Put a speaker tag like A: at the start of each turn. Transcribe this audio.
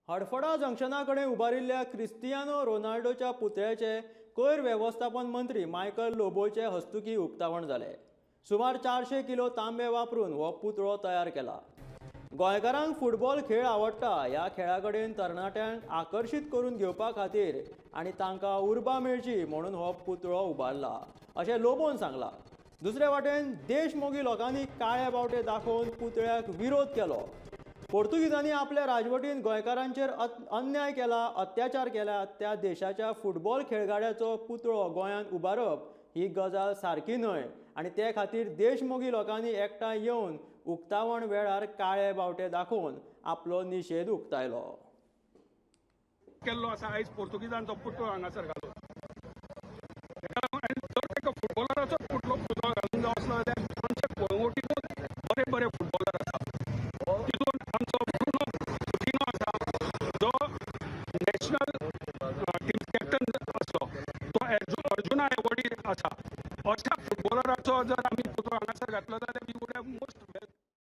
A: हडफडा जंक्शना कडेन उबारिल्ल्या क्रिस्टियानो रोनाल्डोच्या पुतळ्याचे कोयर वेवस्थापन मंत्री मायकल लोबोचे हस्तुकी उक्तावण जाले। सुमार 400 किलो तांबे वापरून हो पुतळो तयार केला। गोंयकारांक फुटबॉल खेळ आवडटा ह्या खेळा कडेन तरणाट्यांक आकर्षित करून घेवपा खातीर आनी तांकां उर्बा मेळची म्हणून हो पुतळो उबारला अशें लोबोन सांगलां। दुसरे वाटेन देशमोगी लोकांनी काळे बावटे दाखोवन पुतळ्याक विरोध केलो। पोर्तुगीजांनी आपल्या राजवटीन गोंयकारांचेर अन्याय केला, अत्याचार केला, त्या देशाच्या फुटबॉल खेळगड्याचो पुतळो गोंयांत उबारप ही गजाल सारकी न्हय आनी ते खातीर देशमोगी लोकांनी एकठांय येवन उक्तावण वेळार काळे बावटे दाखोवन आपलो निशेध उक्तायलो।
B: केल्लो आसा आयज पोर्तुगीजांचो पुतळो हांगासर घालून जर एका फुटबॉलराचो पुतळो घालून जावं आसलो जाल्यार आमचे पळंगोटीनूच बरे बरे फुटबॉलर आसा। तितून आमचो ब्रुनो फर्नांडीनो आसा जो नॅशनल टीम कॅप्टन आसलो, तो अर्जुना एवॉर्डी आसा। अशा फुटबॉलराचो जर आमी पुतळो हांगासर घातलो जाल्यार we would have most welcome.